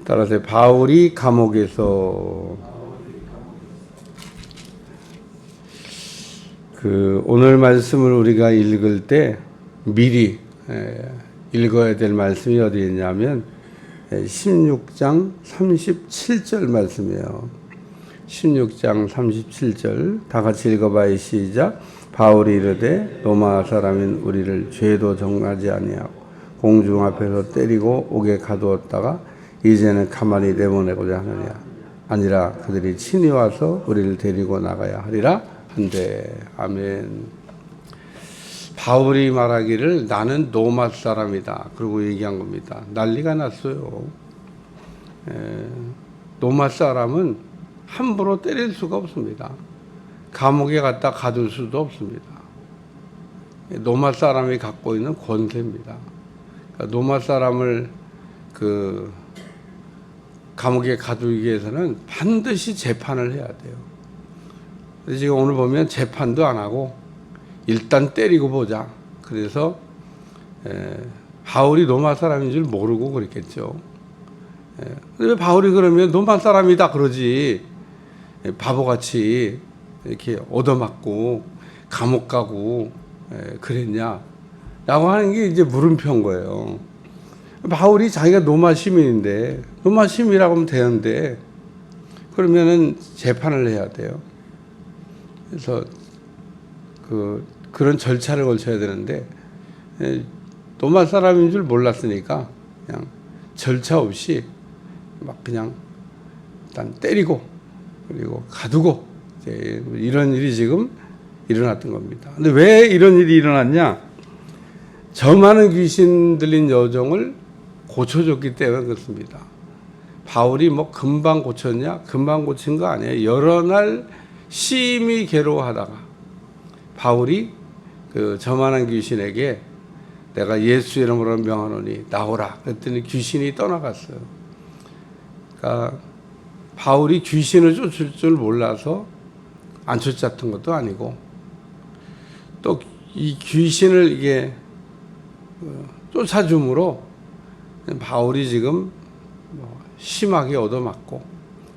따라서 바울이 감옥에서 오늘 말씀을 우리가 읽을 때 미리 읽어야 될 말씀이 어디 있냐면 16장 37절 말씀이에요. 16장 37절 다 같이 읽어봐요. 시작. 바울이 이르되 로마 사람인 우리를 죄도 정하지 아니하고 공중 앞에서 때리고 옥에 가두었다가 이제는 가만히 내보내고자 하느냐 아니라 그들이 친히 와서 우리를 데리고 나가야 하리라 한데. 아멘. 바울이 말하기를 나는 로마 사람이다 그러고 얘기한 겁니다. 난리가 났어요. 로마 사람은 함부로 때릴 수가 없습니다. 감옥에 갖다 가둘 수도 없습니다. 로마 사람이 갖고 있는 권세입니다. 그러니까 로마 사람을 감옥에 가두기 위해서는 반드시 재판을 해야 돼요. 지금 오늘 보면 재판도 안 하고 일단 때리고 보자. 그래서 바울이 로마 사람인 줄 모르고 그랬겠죠. 왜 바울이 그러면 로마 사람이다 그러지 바보같이 이렇게 얻어맞고 감옥 가고 그랬냐 라고 하는 게 이제 물음표인 거예요. 바울이 자기가 로마 시민인데 로마 시민이라고 하면 되는데 그러면은 재판을 해야 돼요. 그래서 그런 절차를 거쳐야 되는데 로마 사람인 줄 몰랐으니까 그냥 절차 없이 막 그냥 일단 때리고 그리고 가두고 이런 일이 지금 일어났던 겁니다. 근데 왜 이런 일이 일어났냐? 저 많은 귀신 들린 여종을 고쳐줬기 때문에 그렇습니다. 바울이 뭐 금방 고쳤냐? 금방 고친 거 아니에요. 여러 날 심히 괴로워하다가 바울이 저만한 귀신에게 내가 예수 이름으로 명하노니 나오라 그랬더니 귀신이 떠나갔어요. 그러니까 바울이 귀신을 쫓을 줄 몰라서 안 쫓았던 것도 아니고 또 이 귀신을 이게 쫓아줌으로 바울이 지금 심하게 얻어맞고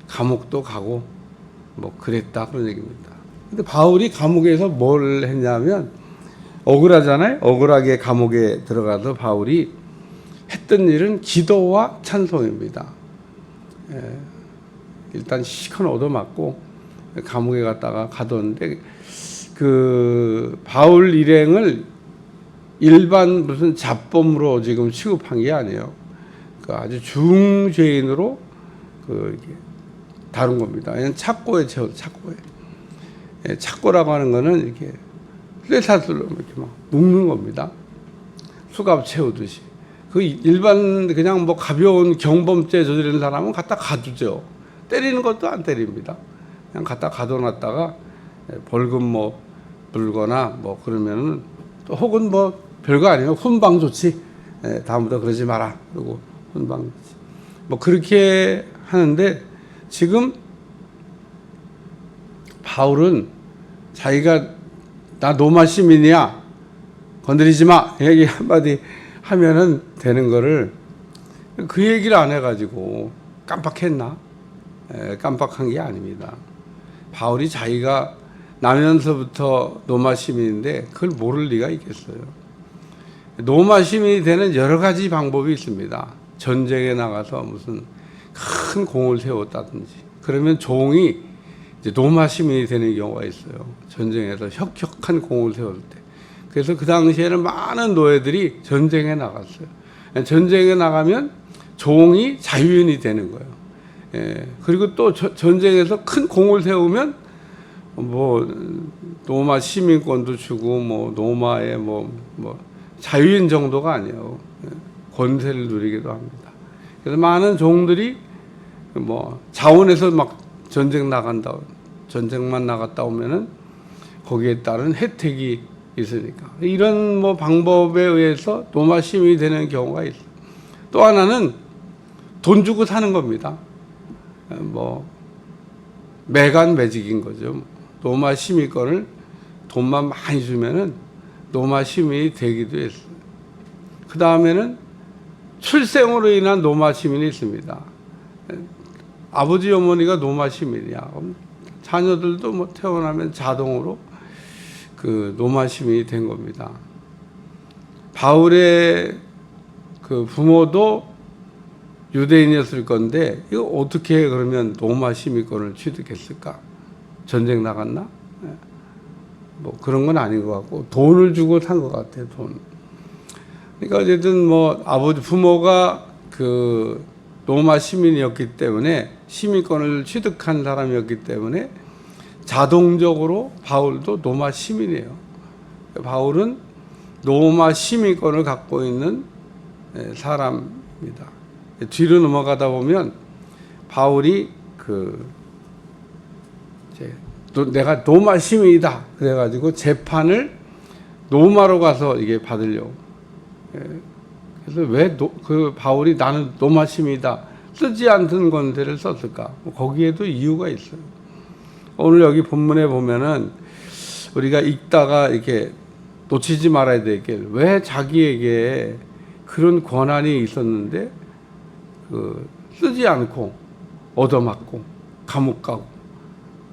감옥도 가고 뭐 그랬다 그런 얘기입니다. 근데 바울이 감옥에서 뭘 했냐면 억울하잖아요. 억울하게 감옥에 들어가서 바울이 했던 일은 기도와 찬송입니다. 일단 시큰 얻어맞고 감옥에 갔다가 가뒀는데 바울 일행을 일반 무슨 잡범으로 지금 취급한 게 아니에요. 아주 중죄인으로 다룬 겁니다. 그냥 착고에 채워 착고에. 착고라고 하는 거는 이렇게 쇠사슬로 이렇게 막 묶는 겁니다. 수갑 채우듯이. 일반 그냥 뭐 가벼운 경범죄 저지르는 사람은 갖다 가두죠. 때리는 것도 안 때립니다. 그냥 갖다 가둬놨다가 벌금 뭐 물거나 뭐 그러면은 또 혹은 뭐 별거 아니에요. 훈방 조치. 다음부터 그러지 마라. 그리고 훈방 조치. 뭐 그렇게 하는데 지금 바울은 자기가 나 로마 시민이야. 건드리지 마. 얘기 한마디 하면은 되는 거를 그 얘기를 안 해가지고 깜빡했나? 깜빡한 게 아닙니다. 바울이 자기가 나면서부터 로마 시민인데 그걸 모를 리가 있겠어요. 로마 시민이 되는 여러 가지 방법이 있습니다. 전쟁에 나가서 무슨 큰 공을 세웠다든지 그러면 종이 이제 로마 시민이 되는 경우가 있어요. 전쟁에서 혁혁한 공을 세울 때. 그래서 그 당시에는 많은 노예들이 전쟁에 나갔어요. 전쟁에 나가면 종이 자유인이 되는 거예요. 그리고 또 전쟁에서 큰 공을 세우면 뭐 로마 시민권도 주고 뭐 로마의 뭐 자유인 정도가 아니에요. 권세를 누리기도 합니다. 그래서 많은 종들이 뭐 자원에서 막 전쟁만 나갔다 오면은 거기에 따른 혜택이 있으니까 이런 뭐 방법에 의해서 로마 시민이 되는 경우가 있어요. 또 하나는 돈 주고 사는 겁니다. 뭐 매간매직인 거죠. 로마 시민권을 돈만 많이 주면은 로마 시민이 되기도 했어요. 그 다음에는 출생으로 인한 로마 시민이 있습니다. 아버지 어머니가 로마 시민이야. 그럼 자녀들도 뭐 태어나면 자동으로 그 로마 시민이 된 겁니다. 바울의 그 부모도 유대인이었을 건데 이거 어떻게 그러면 로마 시민권을 취득했을까? 전쟁 나갔나? 뭐 그런 건 아닌 것 같고 돈을 주고 산 것 같아요. 돈. 그러니까 어쨌든 뭐 아버지 부모가 그 로마 시민이었기 때문에 시민권을 취득한 사람이었기 때문에 자동적으로 바울도 로마 시민이에요. 바울은 로마 시민권을 갖고 있는 사람입니다. 뒤로 넘어가다 보면 바울이 내가 로마 시민이다 그래가지고 재판을 로마로 가서 이게 받으려고. 그래서 왜 바울이 나는 로마 시민이다 쓰지 않던 건데를 썼을까? 거기에도 이유가 있어요. 오늘 여기 본문에 보면은 우리가 읽다가 이렇게 놓치지 말아야 될 게 왜 자기에게 그런 권한이 있었는데 쓰지 않고 얻어맞고 감옥 가고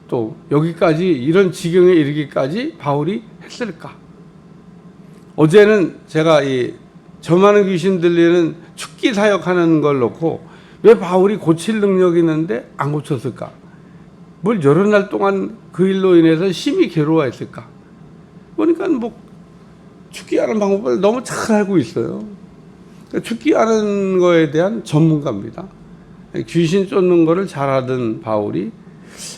또 여기까지 이런 지경에 이르기까지 바울이 했을까? 어제는 제가 이 저만한 귀신 들리는 축기 사역하는 걸 놓고 왜 바울이 고칠 능력이 있는데 안 고쳤을까? 뭘 여러 날 동안 그 일로 인해서 심히 괴로워했을까? 보니까 뭐 축기하는 방법을 너무 잘 알고 있어요. 축기하는 거에 대한 전문가입니다. 귀신 쫓는 거를 잘하던 바울이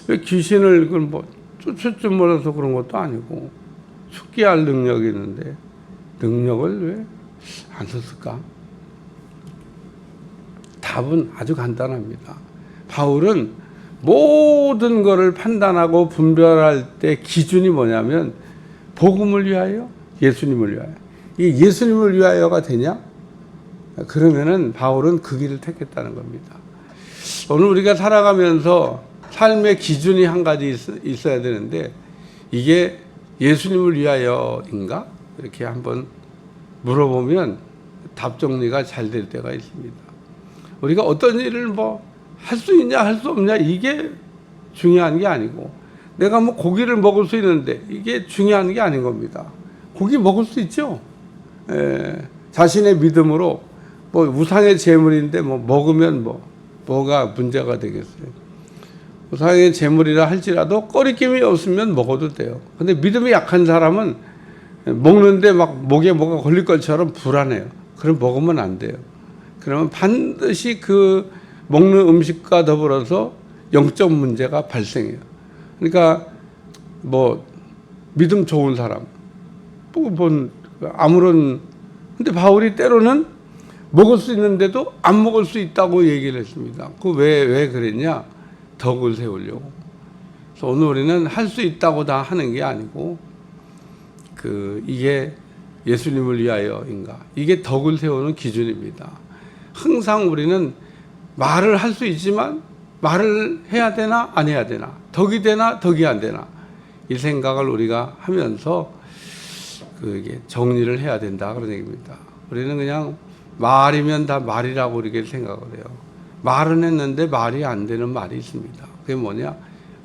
왜 귀신을 뭐 쫓을 줄 몰라서 그런 것도 아니고 축기할 능력이 있는데 능력을 왜 안 썼을까? 답은 아주 간단합니다. 바울은 모든 것을 판단하고 분별할 때 기준이 뭐냐면 복음을 위하여, 예수님을 위하여. 이게 예수님을 위하여가 되냐? 그러면은 바울은 그 길을 택했다는 겁니다. 오늘 우리가 살아가면서 삶의 기준이 한 가지 있어야 되는데 이게 예수님을 위하여인가? 이렇게 한번 물어보면 답 정리가 잘 될 때가 있습니다. 우리가 어떤 일을 뭐 할 수 있냐 할 수 없냐 이게 중요한 게 아니고 내가 뭐 고기를 먹을 수 있는데 이게 중요한 게 아닌 겁니다. 고기 먹을 수 있죠. 자신의 믿음으로 뭐 우상의 제물인데 뭐 먹으면 뭐가 문제가 되겠어요. 우상의 제물이라 할지라도 꺼리낌이 없으면 먹어도 돼요. 근데 믿음이 약한 사람은 먹는데 막 목에 뭐가 걸릴 것처럼 불안해요. 그럼 먹으면 안 돼요. 그러면 반드시 그 먹는 음식과 더불어서 영적 문제가 발생해요. 그러니까 뭐 믿음 좋은 사람, 아무런 근데 바울이 때로는 먹을 수 있는데도 안 먹을 수 있다고 얘기를 했습니다. 왜 그랬냐? 덕을 세우려고. 그래서 오늘 우리는 할 수 있다고 다 하는 게 아니고 이게 예수님을 위하여인가? 이게 덕을 세우는 기준입니다. 항상 우리는 말을 할 수 있지만 말을 해야 되나 안 해야 되나? 덕이 되나 덕이 안 되나? 이 생각을 우리가 하면서 이게 정리를 해야 된다 그런 얘기입니다. 우리는 그냥 말이면 다 말이라고 이렇게 생각을 해요. 말은 했는데 말이 안 되는 말이 있습니다. 그게 뭐냐?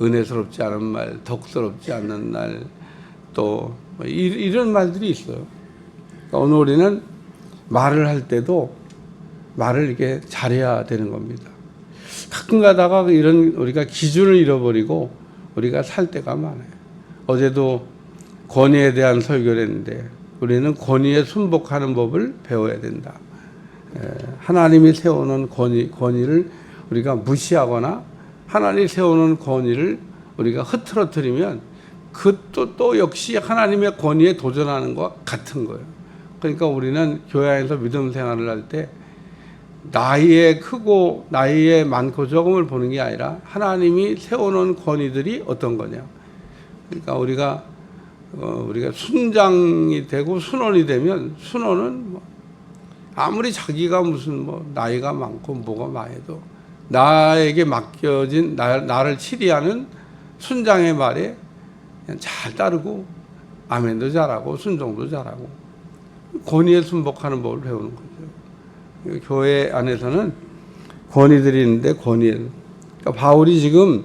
은혜스럽지 않은 말, 덕스럽지 않는 날, 또 이런 말들이 있어요. 그러니까 오늘 우리는 말을 할 때도 말을 이렇게 잘해야 되는 겁니다. 가끔 가다가 이런 우리가 기준을 잃어버리고 우리가 살 때가 많아요. 어제도 권위에 대한 설교를 했는데 우리는 권위에 순복하는 법을 배워야 된다. 하나님이 세우는 권위를 우리가 무시하거나 하나님이 세우는 권위를 우리가 흐트러뜨리면 그것도 또 역시 하나님의 권위에 도전하는 것과 같은 거예요. 그러니까 우리는 교회 안에서 믿음 생활을 할 때 나이에 크고 나이에 많고 적음을 보는 게 아니라 하나님이 세워놓은 권위들이 어떤 거냐. 그러니까 우리가 순장이 되고 순원이 되면 순원은 아무리 자기가 무슨 나이가 많고 뭐가 많아도 나에게 맡겨진 나를 치리하는 순장의 말에 그냥 잘 따르고 아멘도 잘하고 순종도 잘하고 권위에 순복하는 법을 배우는 거죠. 교회 안에서는 권위들이 있는데 권위. 그러니까 바울이 지금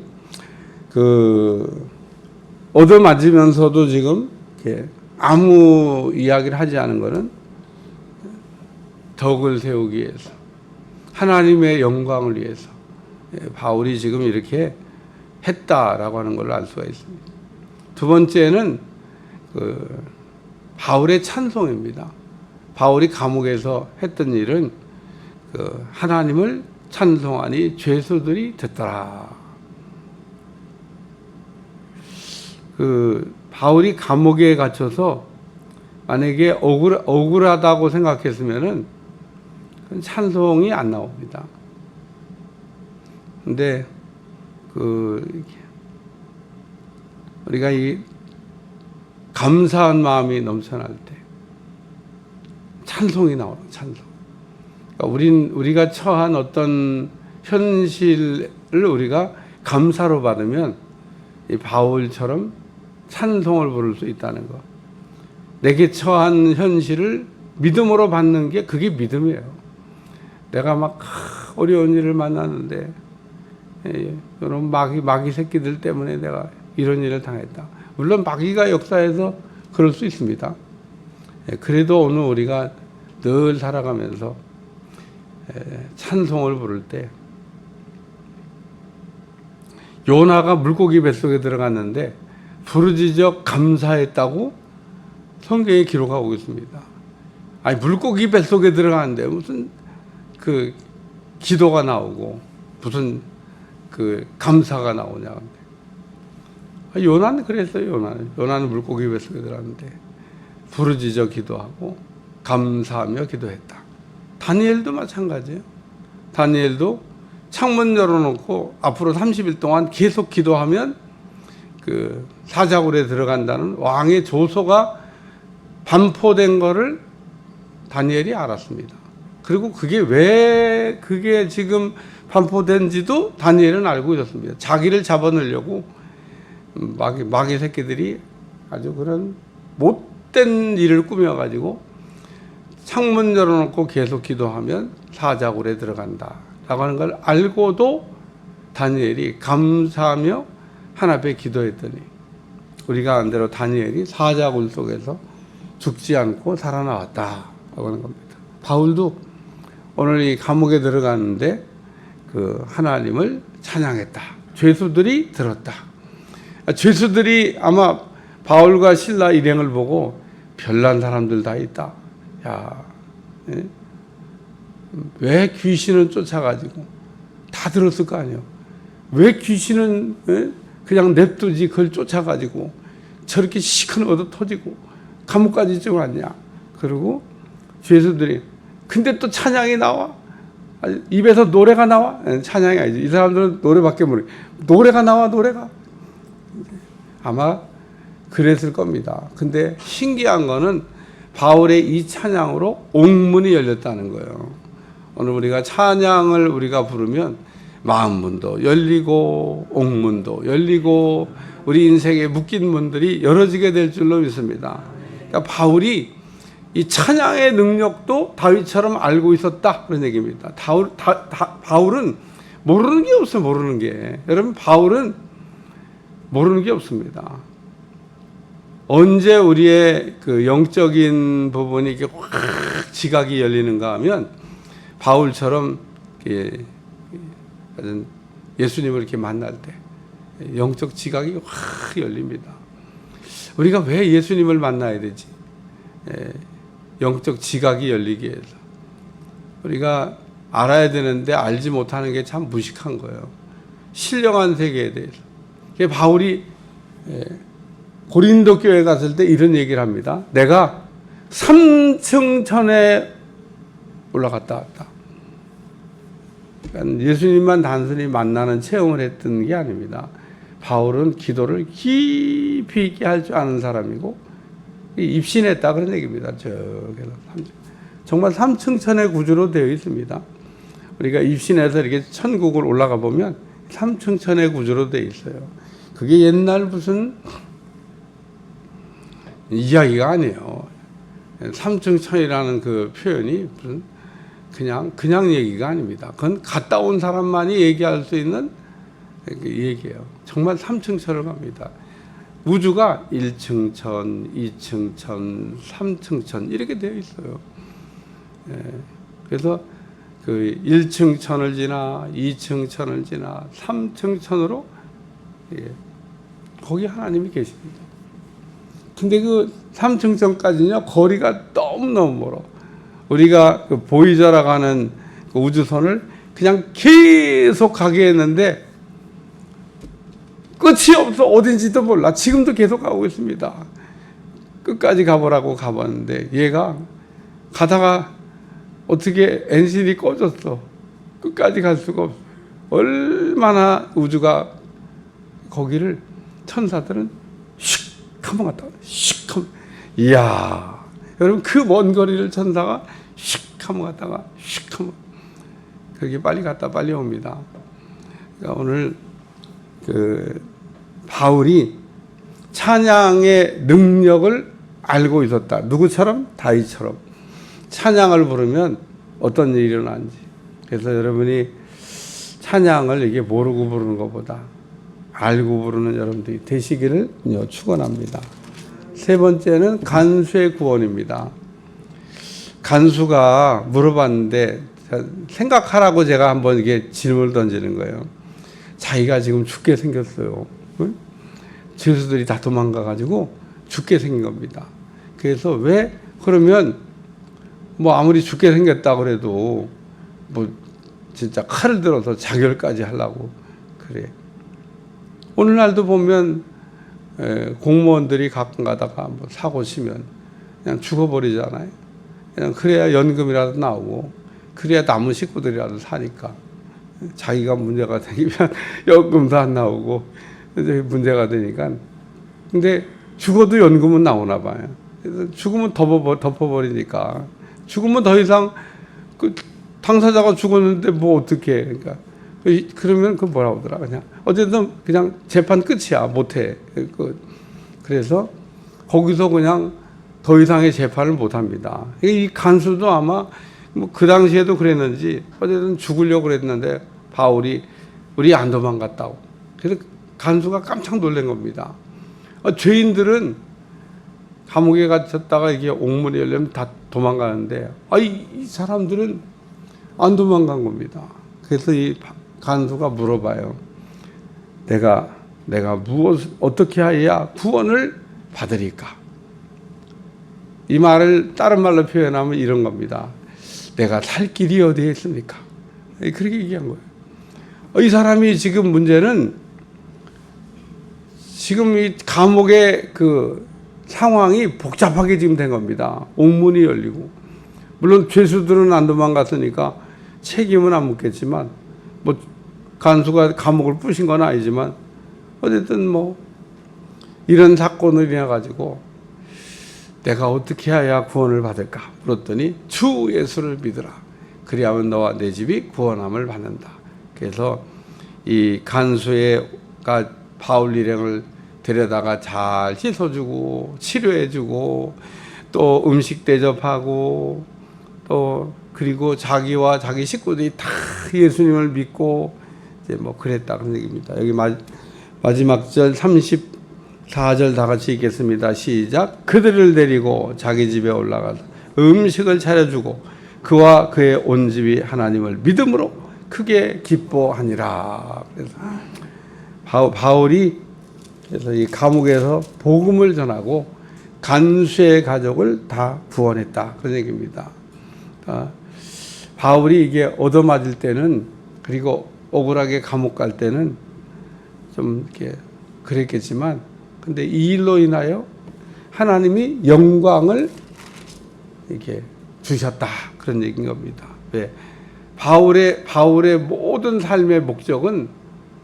얻어맞으면서도 지금 이렇게 아무 이야기를 하지 않은 것은 덕을 세우기 위해서, 하나님의 영광을 위해서 바울이 지금 이렇게 했다라고 하는 걸 알 수가 있습니다. 두 번째는 바울의 찬송입니다. 바울이 감옥에서 했던 일은 하나님을 찬송하니 죄수들이 듣더라. 바울이 감옥에 갇혀서 만약에 억울하다고 생각했으면은 찬송이 안 나옵니다. 근데 우리가 이 감사한 마음이 넘쳐날 때 찬송이 나오는 찬송. 그러니까 우리가 처한 어떤 현실을 우리가 감사로 받으면 이 바울처럼 찬송을 부를 수 있다는 거. 내게 처한 현실을 믿음으로 받는 게 그게 믿음이에요. 내가 막 어려운 일을 만났는데 이런 마귀 새끼들 때문에 내가 이런 일을 당했다. 물론 마귀가 역사에서 그럴 수 있습니다. 그래도 오늘 우리가 늘 살아가면서 찬송을 부를 때, 요나가 물고기 뱃속에 들어갔는데 부르짖어 감사했다고 성경에 기록하고 있습니다. 아니, 물고기 뱃속에 들어가는데 무슨 기도가 나오고 무슨 감사가 나오냐. 요나는 그랬어요. 요나는 물고기 뱃속에 들어갔는데 부르짖어 기도하고 감사하며 기도했다. 다니엘도 마찬가지예요. 다니엘도 창문 열어놓고 앞으로 30일 동안 계속 기도하면 사자굴에 들어간다는 왕의 조서가 반포된 거를 다니엘이 알았습니다. 그리고 그게 지금 반포된지도 다니엘은 알고 있었습니다. 자기를 잡아넣으려고 마귀 새끼들이 아주 그런 못된 일을 꾸며가지고 창문 열어놓고 계속 기도하면 사자굴에 들어간다 라고 하는 걸 알고도 다니엘이 감사하며 하나님 앞에 기도했더니 우리가 안 대로 다니엘이 사자굴 속에서 죽지 않고 살아나왔다 라고 하는 겁니다. 바울도 오늘 이 감옥에 들어갔는데 하나님을 찬양했다. 죄수들이 들었다. 죄수들이 아마 바울과 실라 일행을 보고 별난 사람들 다 있다. 야, 왜 귀신은 쫓아가지고 다 들었을 거 아니에요. 왜 귀신은 그냥 냅두지 그걸 쫓아가지고 저렇게 시큰 얻어 터지고 감옥까지 좀 왔냐. 그리고 죄수들이 근데 또 찬양이 나와. 입에서 노래가 나와. 찬양이 아니지. 이 사람들은 노래밖에 모르. 노래가 나와. 노래가. 아마 그랬을 겁니다. 근데 신기한 거는 바울의 이 찬양으로 옥문이 열렸다는 거예요. 오늘 우리가 찬양을 우리가 부르면 마음문도 열리고 옥문도 열리고 우리 인생에 묶인 문들이 열어지게 될 줄로 믿습니다. 그러니까 바울이 이 찬양의 능력도 다윗처럼 알고 있었다 그런 얘기입니다. 바울은 모르는 게 없어요. 모르는 게. 여러분, 바울은 모르는 게 없습니다. 언제 우리의 영적인 부분이 이렇게 확 지각이 열리는가 하면 바울처럼 예수님을 이렇게 만날 때 영적 지각이 확 열립니다. 우리가 왜 예수님을 만나야 되지? 영적 지각이 열리기 위해서 우리가 알아야 되는데 알지 못하는 게 참 무식한 거예요. 신령한 세계에 대해서. 바울이 고린도 교회 갔을 때 이런 얘기를 합니다. 내가 3층 천에 올라갔다 왔다. 그러니까 예수님만 단순히 만나는 체험을 했던 게 아닙니다. 바울은 기도를 깊이 있게 할 줄 아는 사람이고 입신했다 그런 얘기입니다. 정말 3층 천의 구조로 되어 있습니다. 우리가 입신해서 이렇게 천국을 올라가 보면 3층 천의 구조로 되어 있어요. 그게 옛날 무슨 이야기가 아니에요. 3층 천이라는 그 표현이 무슨 그냥 얘기가 아닙니다. 그건 갔다 온 사람만이 얘기할 수 있는 얘기예요. 정말 3층천을 갑니다. 우주가 1층 천, 2층 천, 3층 천 이렇게 되어 있어요. 그래서 그 1층 천을 지나 2층 천을 지나 3층 천으로 거기 하나님이 계십니다. 근데 그 3층 천까지는요 거리가 너무너무 멀어. 우리가 그 보이저라고 하는 그 우주선을 그냥 계속 가게 했는데 끝이 없어. 어딘지도 몰라. 지금도 계속 가고 있습니다. 끝까지 가보라고 가봤는데 얘가 가다가 어떻게 엔진이 꺼졌어. 끝까지 갈 수가 없어. 얼마나 우주가 거기를 천사들은 슉 한번 갔다가 슉 한번. 이야 여러분 그 먼 거리를 천사가 슉 한번 갔다가 슉 한번 그렇게 빨리 갔다 빨리 옵니다. 그러니까 오늘 그 바울이 찬양의 능력을 알고 있었다. 누구처럼? 다윗처럼. 찬양을 부르면 어떤 일이 일어나는지. 그래서 여러분이 찬양을 이게 모르고 부르는 것보다 알고 부르는 여러분들이 되시기를 축원합니다. 세 번째는 간수의 구원입니다. 간수가 물어봤는데 생각하라고 제가 한번 이게 질문을 던지는 거예요. 자기가 지금 죽게 생겼어요. 응? 죄수들이 다 도망가가지고 죽게 생긴 겁니다. 그래서 왜 그러면 뭐 아무리 죽게 생겼다 그래도 뭐 진짜 칼을 들어서 자결까지 하려고 그래. 오늘날도 보면 공무원들이 가끔 가다가 뭐 사고 치면 그냥 죽어버리잖아요. 그냥 그래야 연금이라도 나오고 그래야 남은 식구들이라도 사니까. 자기가 문제가 생기면 연금도 안 나오고 문제가 되니까. 근데 죽어도 연금은 나오나 봐요. 그래서 죽으면 덮어버리니까. 죽으면 더 이상 그 당사자가 죽었는데 뭐 어떻게 해. 그러니까 그러면 그 뭐라고 하더라. 그냥 어쨌든 그냥 재판 끝이야. 못해. 그래서 거기서 그냥 더 이상의 재판을 못 합니다. 이 간수도 아마 뭐 그 당시에도 그랬는지 어쨌든 죽으려고 그랬는데 바울이 우리 안 도망갔다고. 그래서 간수가 깜짝 놀란 겁니다. 죄인들은 감옥에 갇혔다가 이게 옥문이 열리면 다 도망가는데 이 사람들은 안 도망간 겁니다. 그래서 이 간수가 물어봐요. 내가 어떻게 해야 구원을 받으리까? 이 말을 다른 말로 표현하면 이런 겁니다. 내가 살 길이 어디에 있습니까? 그렇게 얘기한 거예요. 이 사람이 지금 문제는 지금 이 감옥의 그 상황이 복잡하게 지금 된 겁니다. 옥문이 열리고 물론 죄수들은 안 도망갔으니까 책임은 안 묻겠지만 뭐 간수가 감옥을 부신 건 아니지만 어쨌든 뭐 이런 사건을 인해 가지고 내가 어떻게 해야 구원을 받을까 물었더니 주 예수를 믿으라. 그리하면 너와 내 집이 구원함을 받는다. 그래서 이 간수가 바울 일행을 데려다가 잘 씻어주고 치료해주고 또 음식 대접하고 또 그리고 자기와 자기 식구들이 다 예수님을 믿고 이제 뭐 그랬다 그런 얘기입니다. 여기 마지막 절 34절 다 같이 읽겠습니다. 시작. 그들을 데리고 자기 집에 올라가서 음식을 차려주고 그와 그의 온 집이 하나님을 믿음으로 크게 기뻐하니라. 그래서 바울이 그래서 이 감옥에서 복음을 전하고 간수의 가족을 다 구원했다 그런 얘기입니다. 바울이 이게 얻어맞을 때는 그리고 억울하게 감옥 갈 때는 좀 이렇게 그랬겠지만 근데 이 일로 인하여 하나님이 영광을 이렇게 주셨다 그런 얘기인 겁니다. 왜? 바울의 모든 삶의 목적은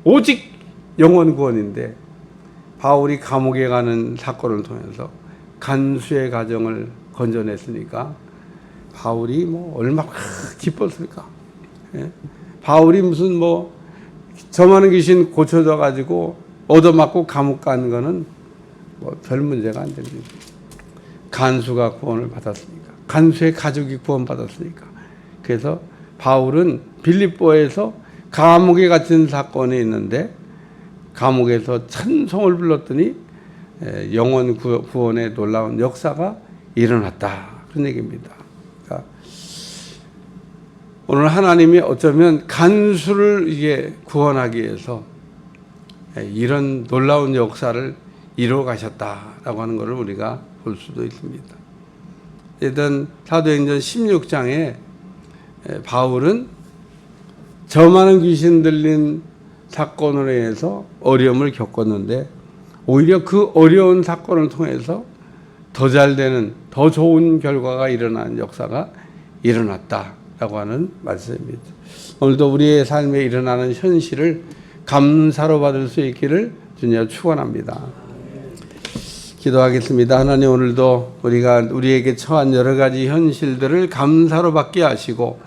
오직 영혼 구원인데 바울이 감옥에 가는 사건을 통해서 간수의 가정을 건져냈으니까 바울이 뭐 얼마나 기뻤을까. 예? 바울이 무슨 뭐 저만한 귀신 고쳐져 가지고 얻어맞고 감옥 가는 거는 뭐 별 문제가 안 됩니다. 간수가 구원을 받았으니까, 간수의 가족이 구원받았으니까 그래서 바울은 빌립보에서 감옥에 갇힌 사건이 있는데 감옥에서 찬송을 불렀더니 영혼 구원의 놀라운 역사가 일어났다. 그런 얘기입니다. 그러니까 오늘 하나님이 어쩌면 간수를 이게 구원하기 위해서 이런 놀라운 역사를 이루어 가셨다라고 하는 것을 우리가 볼 수도 있습니다. 일단 사도행전 16장에 바울은 저 많은 귀신 들린 사건으로 인해서 어려움을 겪었는데 오히려 그 어려운 사건을 통해서 더 잘 되는 더 좋은 결과가 일어나는 역사가 일어났다라고 하는 말씀입니다. 오늘도 우리의 삶에 일어나는 현실을 감사로 받을 수 있기를 주님 축원합니다. 기도하겠습니다. 하나님, 오늘도 우리가 우리에게 처한 여러 가지 현실들을 감사로 받게 하시고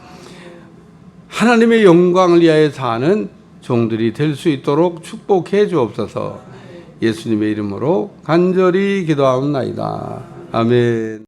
하나님의 영광을 위하여 사는 종들이 될 수 있도록 축복해 주옵소서. 예수님의 이름으로 간절히 기도하옵나이다. 아멘.